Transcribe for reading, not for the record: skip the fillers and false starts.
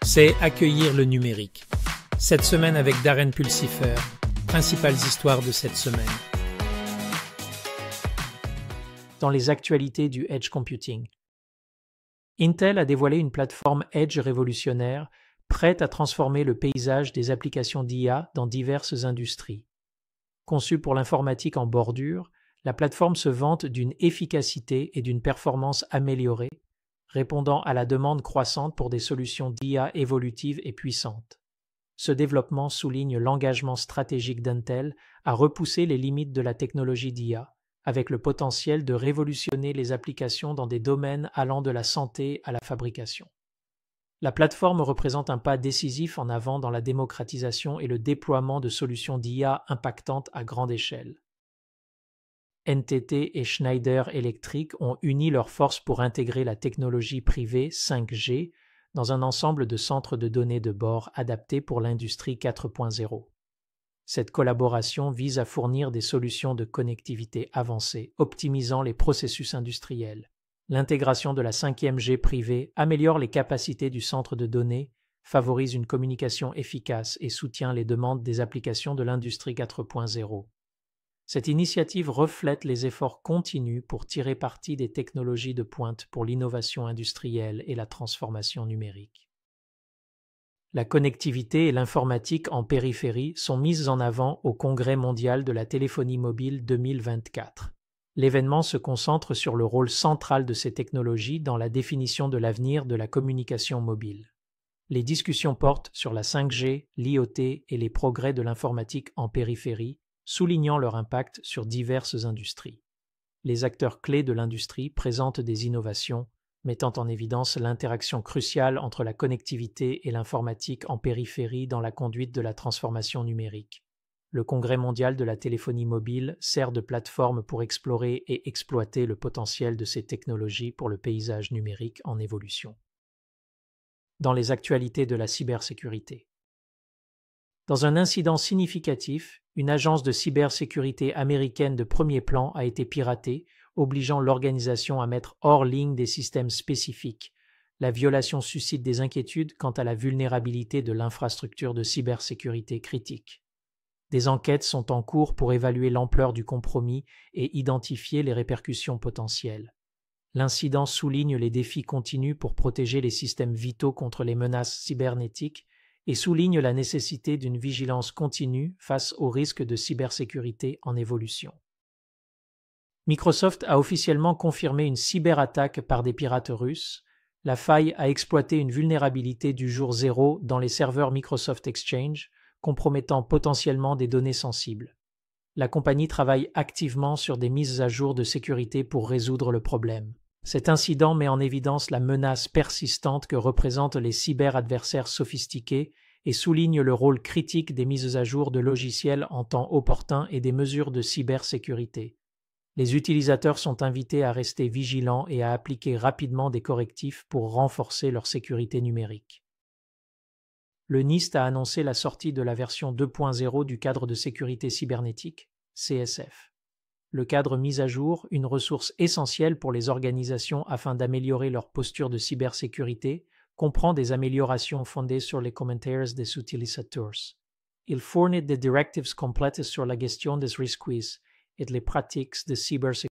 c'est accueillir le numérique. Cette semaine avec Darren Pulsifer, principales histoires de cette semaine. Dans les actualités du Edge Computing. Intel a dévoilé une plateforme Edge révolutionnaire, prête à transformer le paysage des applications d'IA dans diverses industries. Conçue pour l'informatique en bordure, la plateforme se vante d'une efficacité et d'une performance améliorées, répondant à la demande croissante pour des solutions d'IA évolutives et puissantes. Ce développement souligne l'engagement stratégique d'Intel à repousser les limites de la technologie d'IA, avec le potentiel de révolutionner les applications dans des domaines allant de la santé à la fabrication. La plateforme représente un pas décisif en avant dans la démocratisation et le déploiement de solutions d'IA impactantes à grande échelle. NTT et Schneider Electric ont uni leurs forces pour intégrer la technologie privée 5G dans un ensemble de centres de données de bord adaptés pour l'industrie 4.0. Cette collaboration vise à fournir des solutions de connectivité avancées, optimisant les processus industriels. L'intégration de la 5G privée améliore les capacités du centre de données, favorise une communication efficace et soutient les demandes des applications de l'industrie 4.0. Cette initiative reflète les efforts continus pour tirer parti des technologies de pointe pour l'innovation industrielle et la transformation numérique. La connectivité et l'informatique en périphérie sont mises en avant au Congrès mondial de la téléphonie mobile 2024. L'événement se concentre sur le rôle central de ces technologies dans la définition de l'avenir de la communication mobile. Les discussions portent sur la 5G, l'IoT et les progrès de l'informatique en périphérie, soulignant leur impact sur diverses industries. Les acteurs clés de l'industrie présentent des innovations, mettant en évidence l'interaction cruciale entre la connectivité et l'informatique en périphérie dans la conduite de la transformation numérique. Le Congrès mondial de la téléphonie mobile sert de plateforme pour explorer et exploiter le potentiel de ces technologies pour le paysage numérique en évolution. Dans les actualités de la cybersécurité. Dans un incident significatif, une agence de cybersécurité américaine de premier plan a été piratée, obligeant l'organisation à mettre hors ligne des systèmes spécifiques. La violation suscite des inquiétudes quant à la vulnérabilité de l'infrastructure de cybersécurité critique. Des enquêtes sont en cours pour évaluer l'ampleur du compromis et identifier les répercussions potentielles. L'incident souligne les défis continus pour protéger les systèmes vitaux contre les menaces cybernétiques et souligne la nécessité d'une vigilance continue face aux risques de cybersécurité en évolution. Microsoft a officiellement confirmé une cyberattaque par des pirates russes. La faille a exploité une vulnérabilité du jour 0 dans les serveurs Microsoft Exchange, compromettant potentiellement des données sensibles. La compagnie travaille activement sur des mises à jour de sécurité pour résoudre le problème. Cet incident met en évidence la menace persistante que représentent les cyberadversaires sophistiqués et souligne le rôle critique des mises à jour de logiciels en temps opportun et des mesures de cybersécurité. Les utilisateurs sont invités à rester vigilants et à appliquer rapidement des correctifs pour renforcer leur sécurité numérique. Le NIST a annoncé la sortie de la version 2.0 du cadre de sécurité cybernétique, CSF. Le cadre mis à jour, une ressource essentielle pour les organisations afin d'améliorer leur posture de cybersécurité, comprend des améliorations fondées sur les commentaires des utilisateurs. Il fournit des directives complètes sur la gestion des risques et les pratiques de cybersécurité